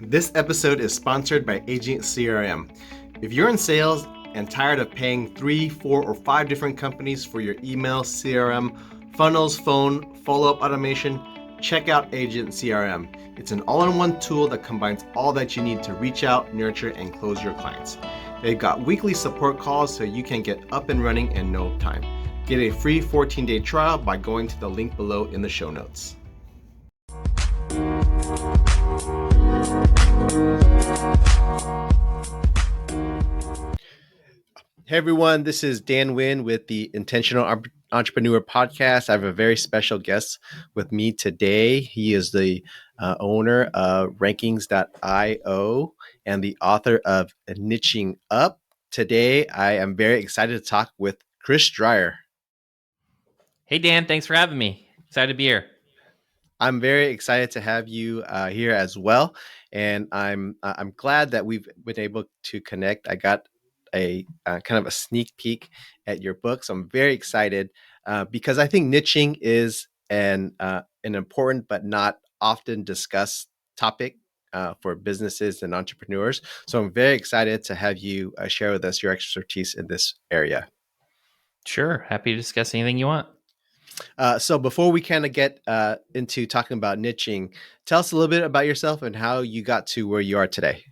This episode is sponsored by Agent CRM. If you're in sales and tired of paying 3, 4, or 5 different companies for your email, CRM, funnels, phone, follow-up automation, check out Agent CRM. It's an all-in-one tool that combines all that you need to reach out, nurture, and close your clients. They've got weekly support calls so you can get up and running in no time. Get a free 14-day trial by going to the link below in the show notes. Hey everyone, this is Dan Wynn with the Intentional Entrepreneur Podcast. I have a very special guest with me today. He is the owner of Rankings.io and the author of Niching Up. Today, I am very excited to talk with Chris Dreyer. Hey Dan, thanks for having me. Excited to be here. I'm very excited to have you here as well, and I'm glad that we've been able to connect. I got a kind of a sneak peek at your book, so I'm very excited because I think niching is an important but not often discussed topic for businesses and entrepreneurs. So I'm very excited to have you share with us your expertise in this area. Sure, happy to discuss anything you want. So before we kind of get into talking about niching, tell us a little bit about yourself and how you got to where you are today.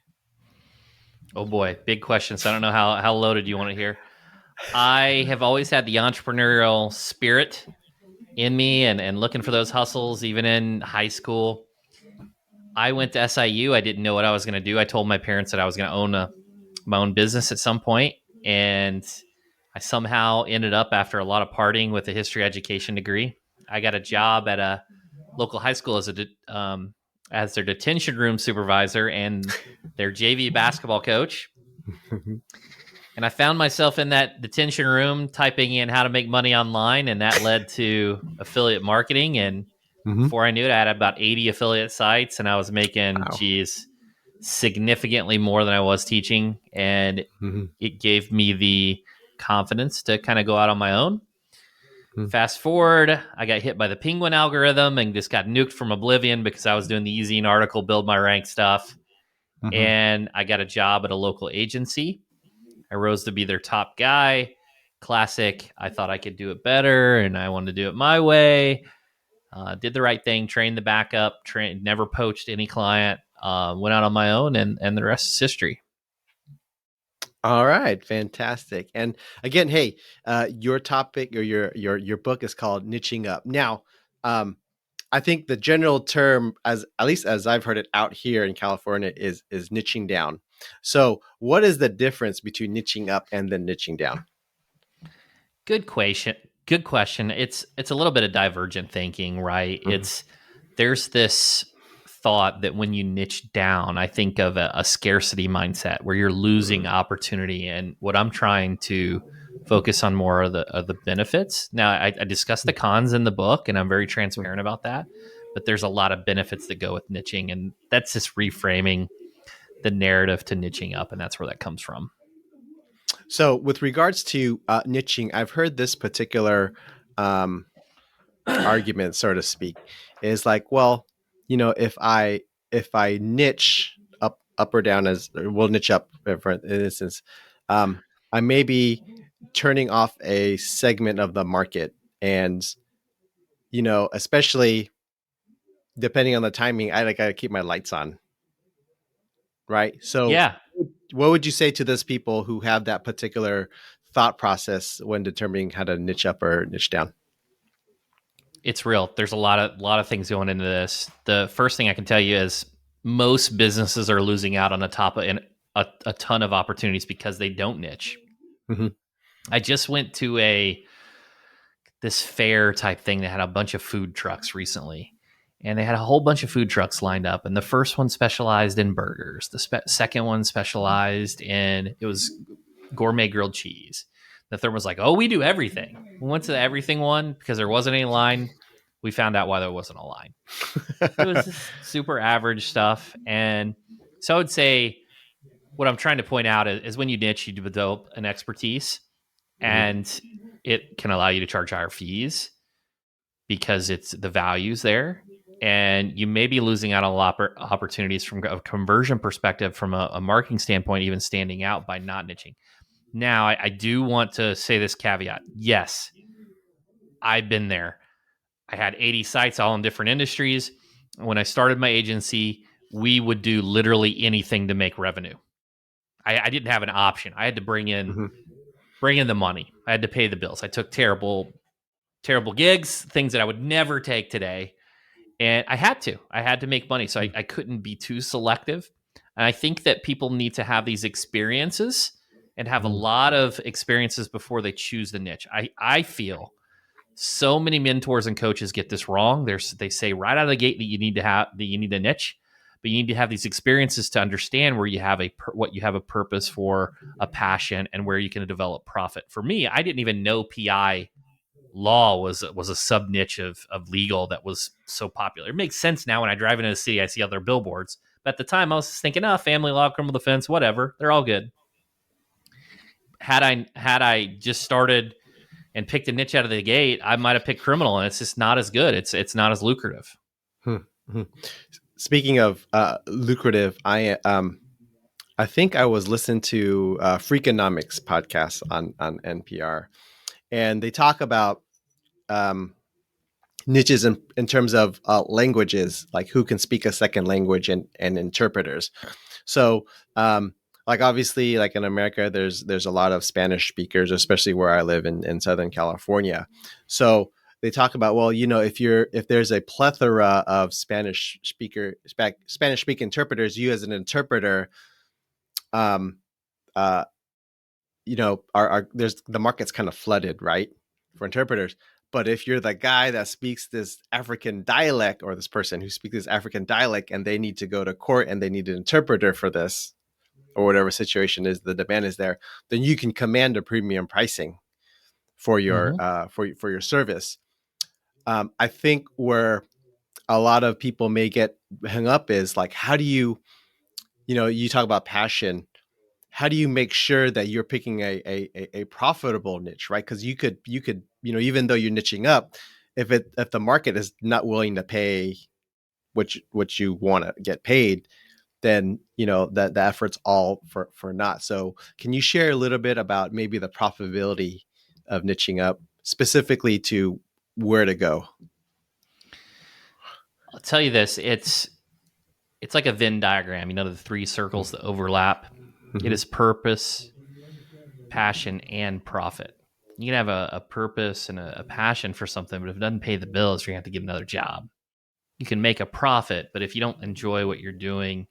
Oh boy, big question. So I don't know how loaded you want to hear. I have always had the entrepreneurial spirit in me and looking for those hustles, even in high school. I went to SIU. I didn't know what I was going to do. I told my parents that I was going to own my own business at some point, and I somehow ended up, after a lot of partying, with a history education degree. I got a job at a local high school as their detention room supervisor and their JV basketball coach. And I found myself in that detention room typing in how to make money online, and that led to affiliate marketing. And before I knew it, I had about 80 affiliate sites, and I was making, significantly more than I was teaching. And it gave me the confidence to kind of go out on my own. Fast forward, I got hit by the penguin algorithm and just got nuked from oblivion because I was doing the easy article, build my rank stuff. And I got a job at a local agency. I rose to be their top guy. Classic. I thought I could do it better and I wanted to do it my way. Did the right thing, trained the backup, never poached any client, went out on my own, and the rest is history. All right, fantastic. And again, hey, your topic or your book is called Niching Up. Now, I think the general term, as at least as I've heard it out here in California, is niching down. So, what is the difference between niching up and then niching down? Good question. Good question. It's a little bit of divergent thinking, right? There's this thought that when you niche down, I think of a scarcity mindset where you're losing opportunity. And what I'm trying to focus on more of the benefits. Now, I discuss the cons in the book, and I'm very transparent about that. But there's a lot of benefits that go with niching, and that's just reframing the narrative to niching up, and that's where that comes from. So, with regards to niching, I've heard this particular argument, so to speak, is like, well, you know, if I niche up or down, we'll niche up for instance, I may be turning off a segment of the market, and you know, especially depending on the timing, I gotta keep my lights on, right? So, Yeah. what would you say to those people who have that particular thought process when determining how to niche up or niche down? It's real. There's a lot of things going into this. The first thing I can tell you is most businesses are losing out on a ton of opportunities because they don't niche. I just went to this fair type thing that had a bunch of food trucks recently, and they had a whole bunch of food trucks lined up. And the first one specialized in burgers. The second one specialized in, it was gourmet grilled cheese. The third was like, oh, we do everything. We went to the everything one because there wasn't any line. We found out why there wasn't a line. It was just super average stuff. And so I would say what I'm trying to point out is when you niche, you develop an expertise, and it can allow you to charge higher fees because it's the values there. and you may be losing out on a lot of opportunities from a conversion perspective, from a marketing standpoint, even standing out by not niching. Now, I do want to say this caveat. Yes, I've been there. I had 80 sites all in different industries. When I started my agency, we would do literally anything to make revenue. I didn't have an option. I had to Mhm. bring in the money. I had to pay the bills. I took terrible gigs, things that I would never take today. And I had to. I had to make money. So I couldn't be too selective. And I think that people need to have these experiences and have a Mhm. lot of experiences before they choose the niche. I feel so many mentors and coaches get this wrong. They say right out of the gate that you need a niche, but you need to have these experiences to understand where you have what you have a purpose for, a passion, and where you can develop profit. For me, I didn't even know PI law was a sub niche of legal that was so popular. It makes sense now when I drive into the city, I see other billboards. But at the time, I was thinking, family law, criminal defense, whatever, they're all good. Had I just started and picked a niche out of the gate, I might have picked criminal, and it's just not as good. It's not as lucrative. Hmm. Mhm. Speaking of lucrative, I think I was listening to Freakonomics podcast on NPR, and they talk about um, niches in terms of languages, like who can speak a second language and interpreters. So, like obviously, like in America, there's a lot of Spanish speakers, especially where I live in Southern California. So they talk about, well, if there's a plethora of Spanish speaking interpreters, you as an interpreter, um, uh, are there's the market's kind of flooded, right, for interpreters. But if you're the guy that speaks this African dialect, or this person who speaks this African dialect, and they need to go to court and they need an interpreter for this, or whatever situation is, the demand is there, then you can command a premium pricing for your Mm-hmm. for your service. I think where a lot of people may get hung up is like, how do you talk about passion, how do you make sure that you're picking a profitable niche, right? Because you could even though you're niching up, if the market is not willing to pay what you want to get paid, then that the effort's all for naught. So can you share a little bit about maybe the profitability of niching up, specifically to where to go? I'll tell you this: it's like a Venn diagram. The three circles that overlap. It Mm-hmm. is purpose, passion, and profit. You can have a purpose and a passion for something, but if it doesn't pay the bills, you're gonna have to get another job. You can make a profit, but if you don't enjoy what you're doing,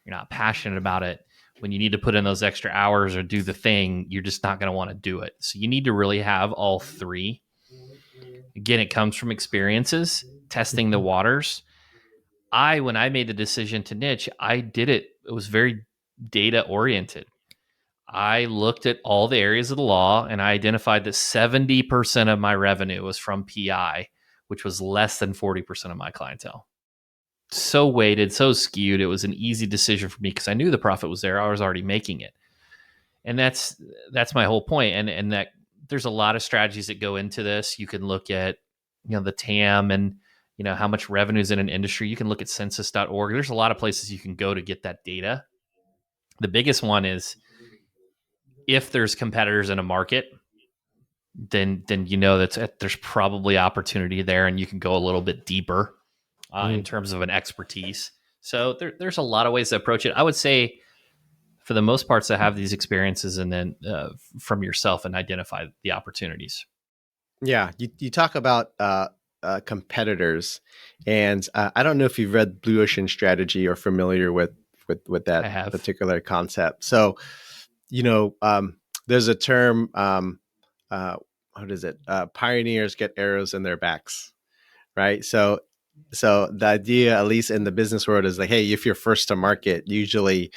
you're not passionate about it, when you need to put in those extra hours or do the thing, you're just not going to want to do it. So you need to really have all three. Again, it comes from experiences, testing the waters. When I made the decision to niche, it was very data oriented. I looked at all the areas of the law and I identified that 70% of my revenue was from PI, which was less than 40% of my clientele. So weighted, so skewed. It was an easy decision for me because I knew the profit was there. I was already making it. And that's my whole point. And that there's a lot of strategies that go into this. You can look at, the TAM and, how much revenue is in an industry. You can look at census.org. There's a lot of places you can go to get that data. The biggest one is, if there's competitors in a market, then there's probably opportunity there, and you can go a little bit deeper in Mm-hmm. terms of an expertise. So there's a lot of ways to approach it. I would say, for the most parts, to have these experiences and then from yourself and identify the opportunities. Yeah, you talk about competitors, and I don't know if you've read Blue Ocean Strategy or familiar with I that have. particular concept. So, you know, um, there's a term. Uh, what is it? Pioneers get arrows in their backs, right? So the idea, at least in the business world, is like, hey, if you're first to market, usually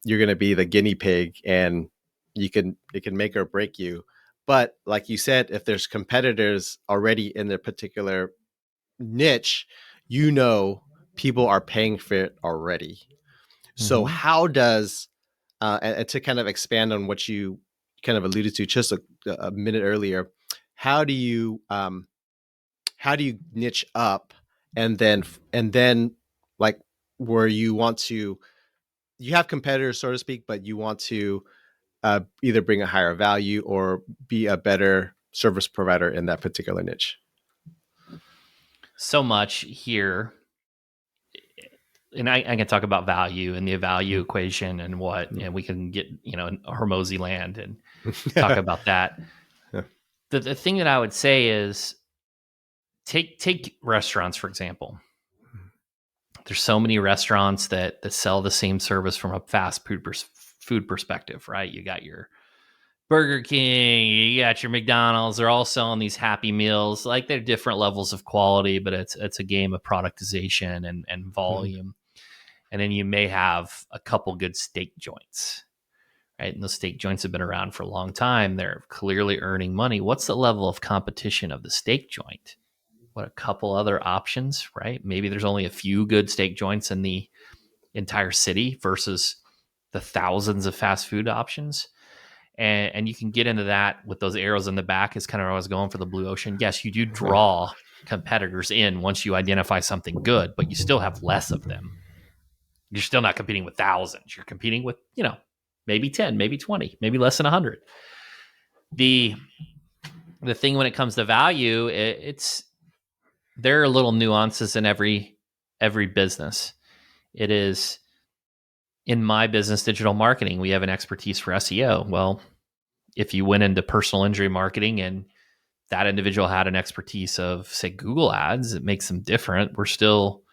you're going to be the guinea pig, and it can make or break you. But like you said, if there's competitors already in their particular niche, people are paying for it already. So Mm-hmm. how does and to kind of expand on what you kind of alluded to just a minute earlier, how do you niche up, and then like where you have competitors, so to speak, but you want to either bring a higher value or be a better service provider in that particular niche. So much here, and I can talk about value and the value equation and what, and we can get, in Hormozy land and talk Yeah. about that. Yeah. The thing that I would say is take restaurants, for example. There's so many restaurants that sell the same service from a fast food perspective, right? You got your Burger King, you got your McDonald's. They're all selling these Happy Meals. Like, they're different levels of quality, but it's a game of productization and volume. And then you may have a couple good steak joints, right? And those steak joints have been around for a long time. They're clearly earning money. What's the level of competition of the steak joint? What, a couple other options, right? Maybe there's only a few good steak joints in the entire city versus the thousands of fast food options. And you can get into that with those arrows in the back is kind of where I was going for the blue ocean. Yes, you do draw competitors in once you identify something good, but you still have less of them. You're still not competing with thousands. You're competing with, maybe 10, maybe 20, maybe less than 100. The thing when it comes to value, there are little nuances in every business. It is, in my business, digital marketing, we have an expertise for SEO. Well, if you went into personal injury marketing and that individual had an expertise of, say, Google ads, it makes them different. We're still,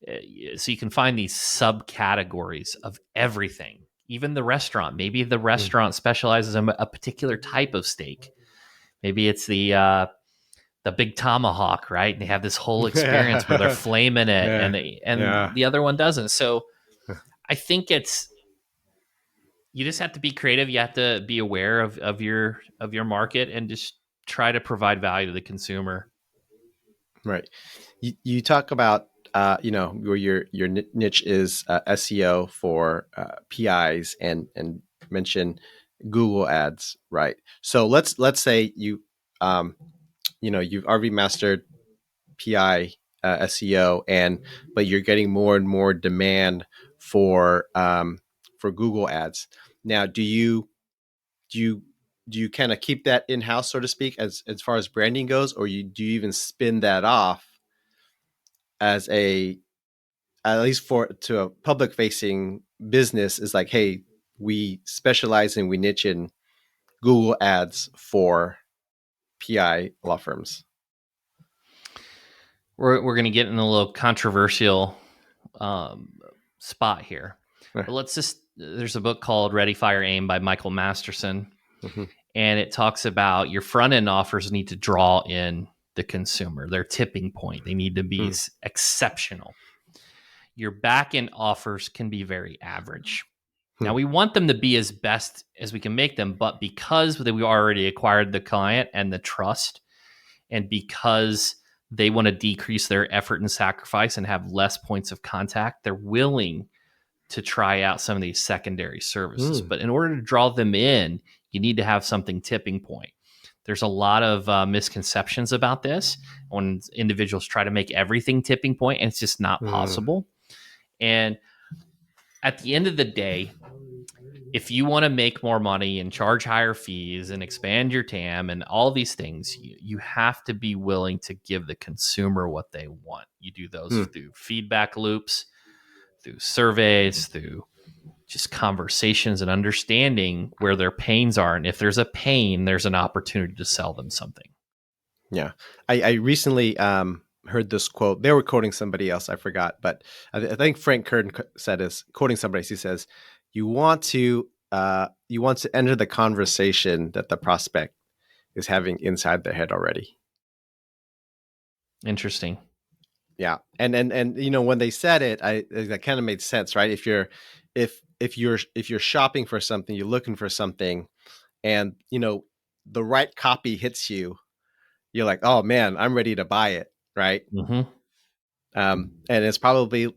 so you can find these subcategories of everything, even the restaurant. Maybe the restaurant specializes in a particular type of steak. Maybe it's the big tomahawk, right? And they have this whole experience where they're flaming it, and the other one doesn't. So I think you just have to be creative. You have to be aware of your market and just try to provide value to the consumer. Right. You talk about where your niche is SEO for PIs and mention Google ads, right? So let's say you've already mastered PI SEO, but you're getting more and more demand for Google ads. Now, do you kind of keep that in house, so to speak, as far as branding goes, or do you even spin that off as at least to a public facing business? Is like, hey, we specialize and we niche in Google ads for PI law firms. We're going to get in a little controversial spot here. But there's a book called Ready, Fire, Aim by Michael Masterson. Mm-hmm. And it talks about your front end offers need to draw in the consumer, their tipping point. They need to be exceptional. Your back end offers can be very average. Now, we want them to be as best as we can make them, but because we already acquired the client and the trust, and because they want to decrease their effort and sacrifice and have less points of contact, they're willing to try out some of these secondary services. But in order to draw them in, you need to have something tipping point. There's a lot of misconceptions about this when individuals try to make everything tipping point, and it's just not possible. And at the end of the day, if you want to make more money and charge higher fees and expand your TAM and all these things, you have to be willing to give the consumer what they want. You do those through feedback loops, through surveys, through just conversations and understanding where their pains are. And if there's a pain, there's an opportunity to sell them something. Yeah. I recently heard this quote. They were quoting somebody else. I forgot, but I think Frank Kern said is quoting somebody. He says, you want to enter the conversation that the prospect is having inside their head already. Interesting. Yeah. And when they said it, that kind of made sense, right? If you're shopping for something, you're looking for something, and the right copy hits you, you're like, oh man, I'm ready to buy it, right? Mm-hmm. And it's probably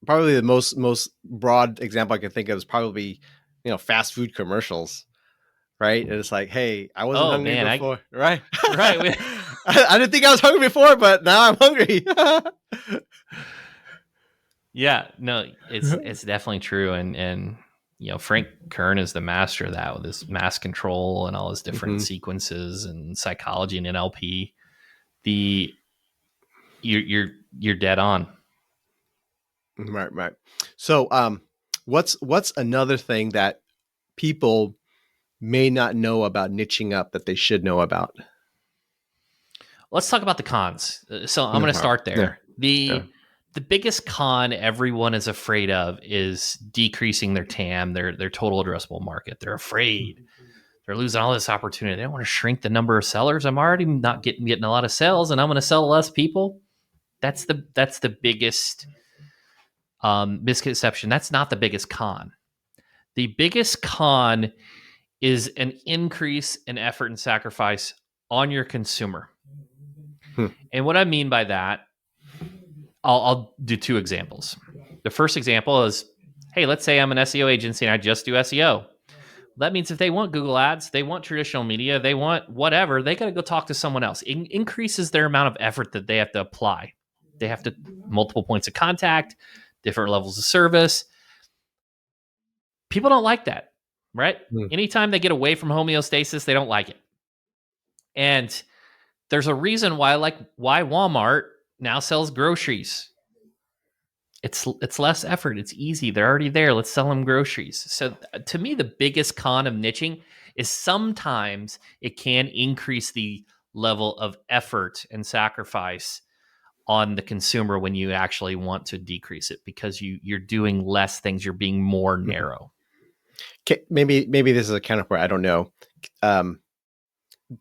the most broad example I can think of is probably fast food commercials, right? And it's like, hey, I wasn't hungry before, right? Right. I didn't think I was hungry before, but now I'm hungry. Yeah, no, it's definitely true, and Frank Kern is the master of that with his mass control and all his different Hmm. sequences and psychology and NLP. The you're dead on. Right, right. So, what's another thing that people may not know about niching up that they should know about? Let's talk about the cons. So I'm going to Okay. start Yeah, there. yeah. The biggest con everyone is afraid of is decreasing their TAM, their total addressable market. They're afraid. They're losing all this opportunity. They don't want to shrink the number of sellers. I'm already not getting a lot of sales, and I'm going to sell less people. That's the biggest misconception. That's not the biggest con. The biggest con is an increase in effort and sacrifice on your consumer. Hmm. And what I mean by that, I'll do two examples. The first example is, hey, let's say I'm an SEO agency and I just do SEO. That means if they want Google ads, they want traditional media, they want whatever, they got to go talk to someone else. It increases their amount of effort that they have to apply. They have to multiple points of contact, different levels of service. People don't like that, right? Hmm. Anytime they get away from homeostasis, they don't like it. And there's a reason why Walmart now sells groceries. It's less effort. It's easy. They're already there. Let's sell them groceries. So to me, the biggest con of niching is sometimes it can increase the level of effort and sacrifice on the consumer when you actually want to decrease it because you're doing less things. You're being more Mhm. narrow. Okay, maybe this is a counterpart. I don't know. Um,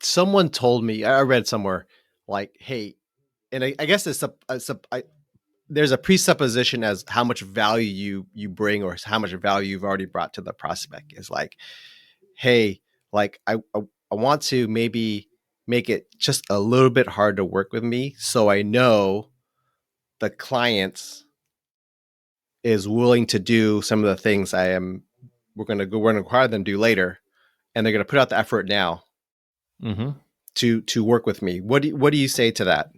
Someone told me, I read somewhere, like, hey, and I guess there's a presupposition as how much value you bring or how much value you've already brought to the prospect. Is like, hey, like I want to maybe make it just a little bit hard to work with me, so I know the clients is willing to do some of the things we're gonna require them to do later, and they're gonna put out the effort now Mm-hmm. to work with me. What do you say to that?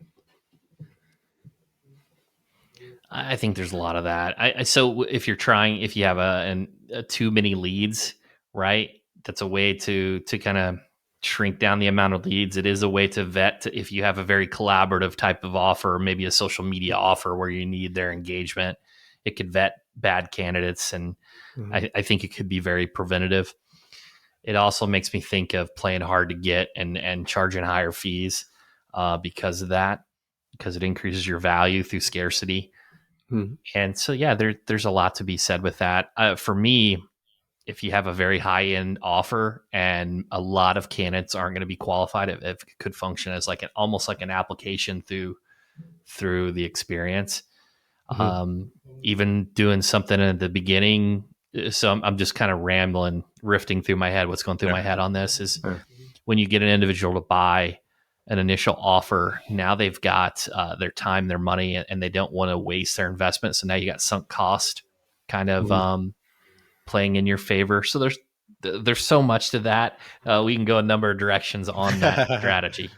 I think there's a lot of that. So if you have a too many leads, right? That's a way to kind of shrink down the amount of leads. It is a way to vet if you have a very collaborative type of offer, maybe a social media offer where you need their engagement. It could vet bad candidates, and Mm-hmm. I think it could be very preventative. It also makes me think of playing hard to get and charging higher fees because of that, because it increases your value through scarcity. Mm-hmm. And so, yeah, there's a lot to be said with that. For me, if you have a very high end offer and a lot of candidates aren't going to be qualified, it could function as like almost like an application through the experience. Mm-hmm. Um, Even doing something at the beginning. So I'm just kind of rambling, rifting through my head. What's going through Yeah. my head on this is Yeah. when you get an individual to buy an initial offer, now they've got their time, their money, and they don't want to waste their investment. So now you got sunk cost kind of Mm-hmm. playing in your favor. So there's so much to that. We can go a number of directions on that strategy.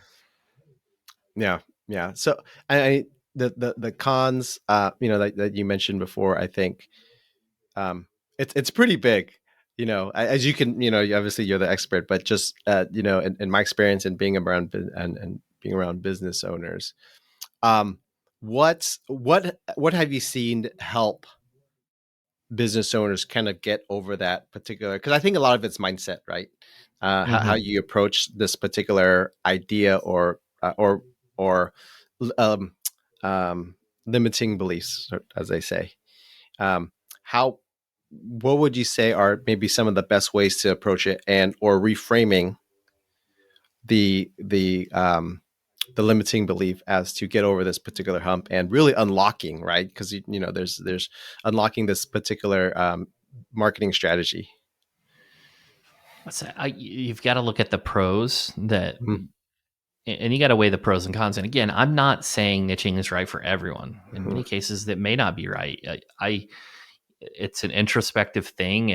Yeah, yeah. So the cons, that you mentioned before, I think, it's pretty big. As you can, obviously you're the expert, but just in my experience and being around and being around business owners, um, what have you seen help business owners kind of get over that particular? Because I think a lot of it's mindset, right? How Mm-hmm. you approach this particular idea or um, limiting beliefs, as they say. How What would you say are maybe some of the best ways to approach it, and or reframing the limiting belief as to get over this particular hump and really unlocking, right? Because there's unlocking this particular marketing strategy. You've got to look at the pros that, Mhm. and you got to weigh the pros and cons. And again, I'm not saying niching is right for everyone. In Mhm. many cases, that may not be right. It's an introspective thing.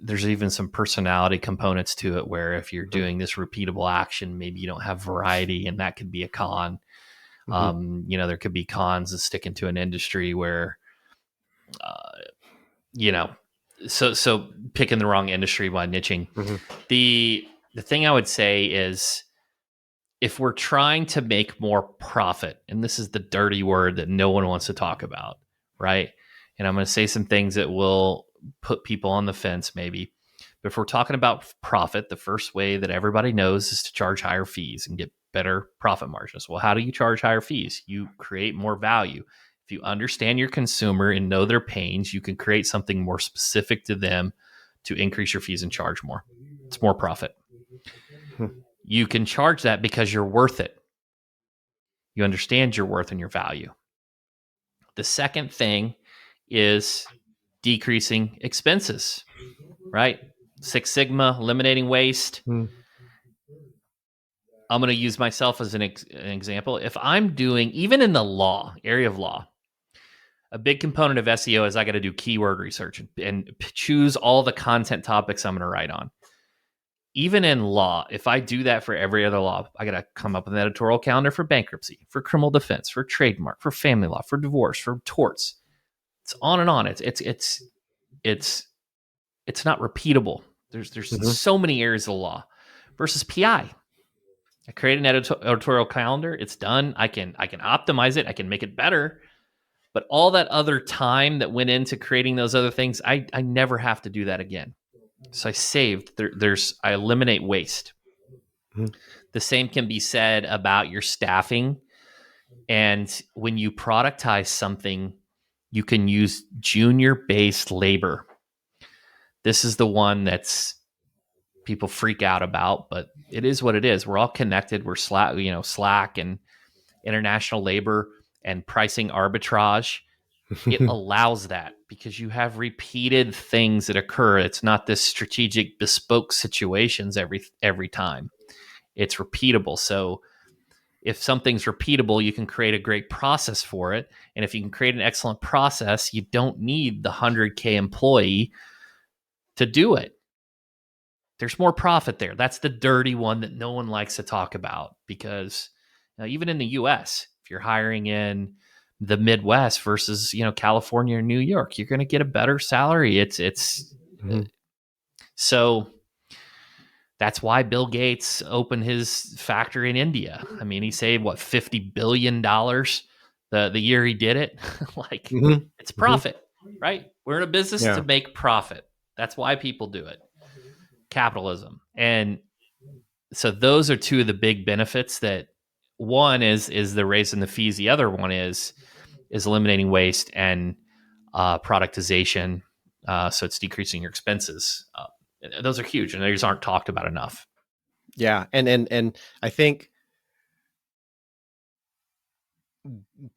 there's even some personality components to it where if you're doing this repeatable action, maybe you don't have variety, and that could be a con. Mm-hmm. There could be cons of sticking to an industry where, uh, you know, so picking the wrong industry by niching. Mm-hmm. The thing I would say is if we're trying to make more profit, and this is the dirty word that no one wants to talk about, right? And I'm going to say some things that will put people on the fence, maybe. But if we're talking about profit, the first way that everybody knows is to charge higher fees and get better profit margins. Well, how do you charge higher fees? You create more value. If you understand your consumer and know their pains, you can create something more specific to them to increase your fees and charge more. It's more profit. You can charge that because you're worth it. You understand your worth and your value. The second thing is decreasing expenses, right? Six Sigma, eliminating waste. Mm-hmm. I'm going to use myself as an example. If I'm doing, even in the area of law, a big component of SEO is I got to do keyword research and choose all the content topics I'm going to write on. Even in law, if I do that for every other law, I got to come up with an editorial calendar for bankruptcy, for criminal defense, for trademark, for family law, for divorce, for torts. It's on and on. It's not repeatable. There's Mm-hmm. so many areas of the law versus PI. I create an editorial calendar. It's done. I can optimize it. I can make it better. But all that other time that went into creating those other things, I never have to do that again. So I saved. I eliminate waste. Mm-hmm. The same can be said about your staffing. And when you productize something, you can use junior-based labor. This is the one that's people freak out about, but it is what it is. We're all connected. We're Slack and international labor and pricing arbitrage. It allows that because you have repeated things that occur. It's not this strategic bespoke situations every time. It's repeatable. So if something's repeatable, you can create a great process for it. And if you can create an excellent process, you don't need the 100K employee to do it. There's more profit there. That's the dirty one that no one likes to talk about because even in the US, if you're hiring in the Midwest versus, California or New York, you're going to get a better salary. Mm-hmm. So that's why Bill Gates opened his factory in India. I mean, he saved $50 billion the year he did it. Like Mm-hmm. it's Mm-hmm. profit, right? We're in a business to Yeah. make profit. That's why people do it. Capitalism. And so those are two of the big benefits. That one is the raising the fees. The other one is eliminating waste and productization. So it's decreasing your expenses. Those are huge, and these aren't talked about enough. Yeah. And I think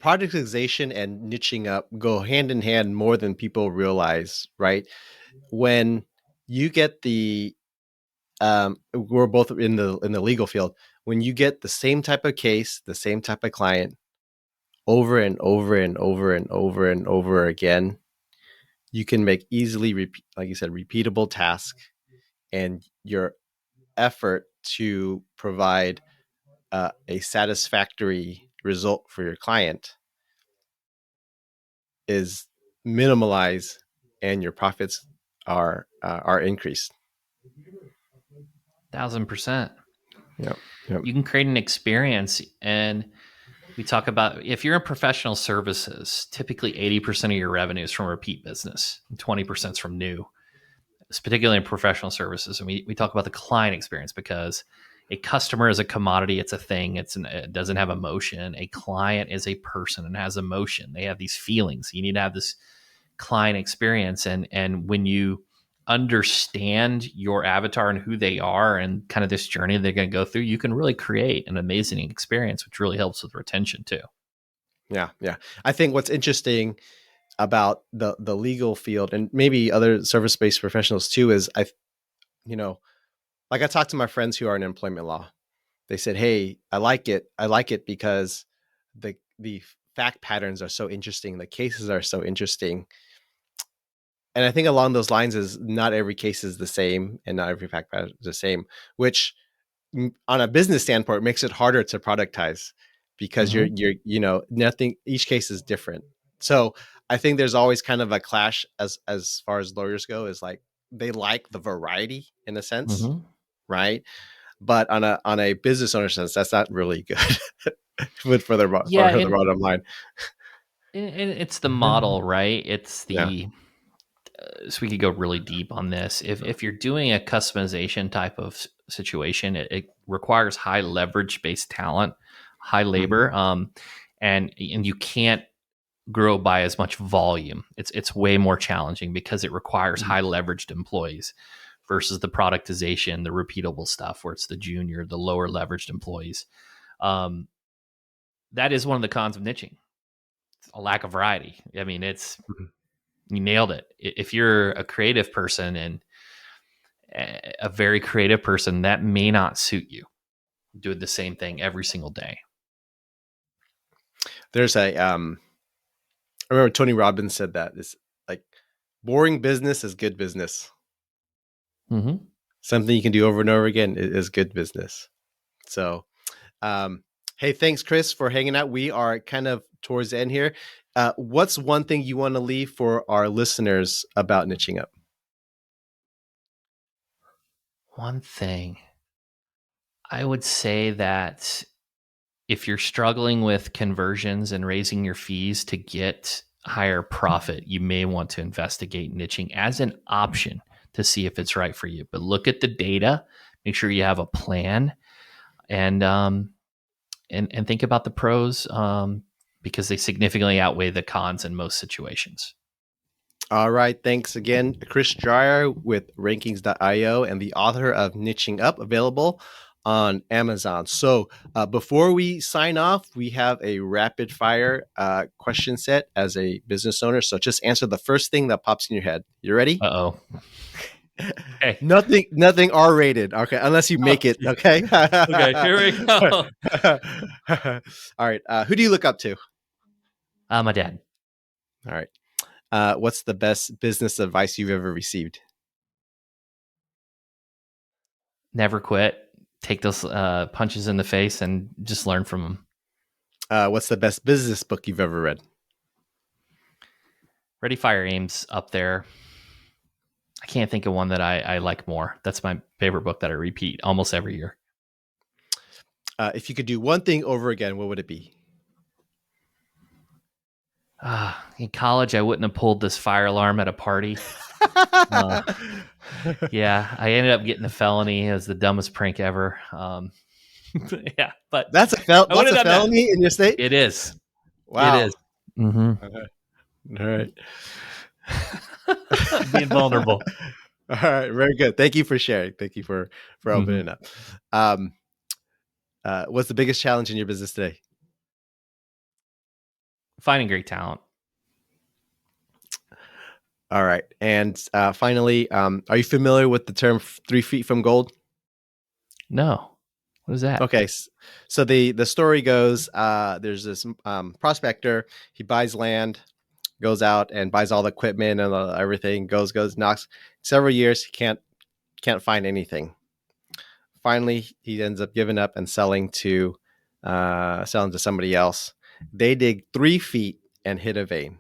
productization and niching up go hand in hand more than people realize, right? When you get we're both in the legal field. When you get the same type of case, the same type of client over and over and over and over and over again, you can make easily, like you said, repeatable tasks, and your effort to provide a satisfactory result for your client is minimalized, and your profits are increased. 1,000%. Yep. Yep. You can create an experience, and we talk about if you're in professional services, typically 80% of your revenue is from repeat business, and 20% is from new. It's particularly in professional services. And we talk about the client experience because a customer is a commodity. It's a thing. It doesn't have emotion. A client is a person and has emotion. They have these feelings. You need to have this client experience. And when you understand your avatar and who they are and kind of this journey they're going to go through, you can really create an amazing experience, which really helps with retention too. Yeah. Yeah. I think what's interesting about the legal field and maybe other service-based professionals too is like I talked to my friends who are in employment law. They said, "Hey, I like it. I like it because the fact patterns are so interesting. The cases are so interesting. and I think along those lines is not every case is the same, and not every fact pattern is the same, which on a business standpoint makes it harder to productize because Mm-hmm. nothing, each case is different. So I think there's always kind of a clash as far as lawyers go, is like they like the variety in a sense, Mm-hmm. right? But on a business owner sense, that's not really good for Yeah, the bottom line. and it's the model, right? It's Yeah. the so we could go really deep on this. If you're doing a customization type of situation, it requires high leverage based talent, high Mhm. labor, and you can't grow by as much volume. It's way more challenging because it requires Mhm. high leveraged employees versus the productization, the repeatable stuff where it's the junior, the lower leveraged employees. Um, that is one of the cons of niching. It's a lack of variety. I mean, it's Mhm. you nailed it. If you're a creative person and a very creative person, that may not suit you. Doing the same thing every single day. There's a I remember Tony Robbins said that it's like boring business is good business. Mm-hmm. Something you can do over and over again is good business. So, um, hey, thanks, Chris, for hanging out. We are kind of towards the end here. What's one thing you want to leave for our listeners about niching up? One thing I would say that if you're struggling with conversions and raising your fees to get higher profit, you may want to investigate niching as an option to see if it's right for you. But look at the data, make sure you have a plan, and and think about the pros because they significantly outweigh the cons in most situations. All right. Thanks again, Chris Dreyer with rankings.io and the author of Niching Up, available on Amazon. So before we sign off, we have a rapid fire question set as a business owner. So just answer the first thing that pops in your head. You ready? Uh oh. Okay. Nothing R rated. Okay. Unless you Oh, make it. geez. Okay. Okay. Here we go. All right. Who do you look up to? My dad. All right. What's the best business advice you've ever received? Never quit. Take those punches in the face and just learn from them. What's the best business book you've ever read? Ready, Fire, Aim's up there. I can't think of one that I like more. That's my favorite book that I repeat almost every year. If you could do one thing over again, what would it be? In college, I wouldn't have pulled this fire alarm at a party. Uh, yeah, I ended up getting a felony. It was the dumbest prank ever. Yeah, but I would That's have a done that. felony in your state? It is. It Wow. is. Mm-hmm. All right. Being vulnerable. All right. Very good. Thank you for sharing. Thank you for Mm-hmm. opening up. Um, what's the biggest challenge in your business today? Finding great talent. All right. And finally, are you familiar with the term 3 feet from gold? No. What is that? Okay, so the story goes, there's this prospector. He buys land, goes out and buys all the equipment and everything. Goes, knocks several years. He can't find anything. Finally, he ends up giving up and selling to somebody else. They dig 3 feet and hit a vein.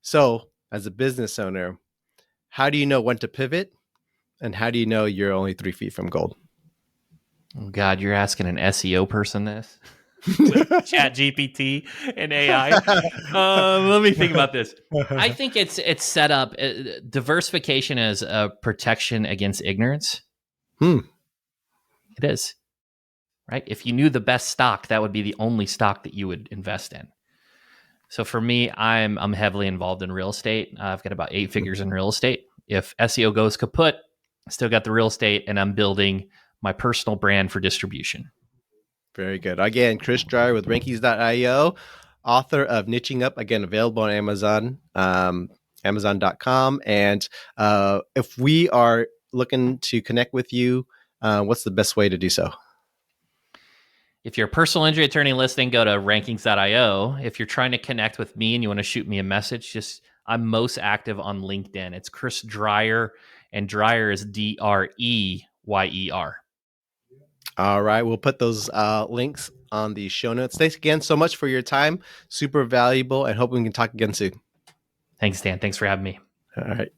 So, as a business owner, how do you know when to pivot, and how do you know you're only 3 feet from gold? Oh God, you're asking an SEO person this with Chat GPT and AI. Let me think about this. I think it's set up diversification as a protection against ignorance. Hmm. It is, right? If you knew the best stock, that would be the only stock that you would invest in. So for me, I'm heavily involved in real estate. I've got about 8 figures in real estate. If SEO goes kaput, I still got the real estate, and I'm building my personal brand for distribution. Very good. Again, Chris Dreyer with rankings.io, author of Niching Up, again, available on Amazon, amazon.com. And if we are looking to connect with you, what's the best way to do so? If you're a personal injury attorney listening, go to rankings.io. If you're trying to connect with me and you want to shoot me a message, just I'm most active on LinkedIn. It's Chris Dreyer, and Dreyer is Dreyer. All right, we'll put those links on the show notes. Thanks again so much for your time. Super valuable, and hope we can talk again soon. Thanks, Dan. Thanks for having me. All right.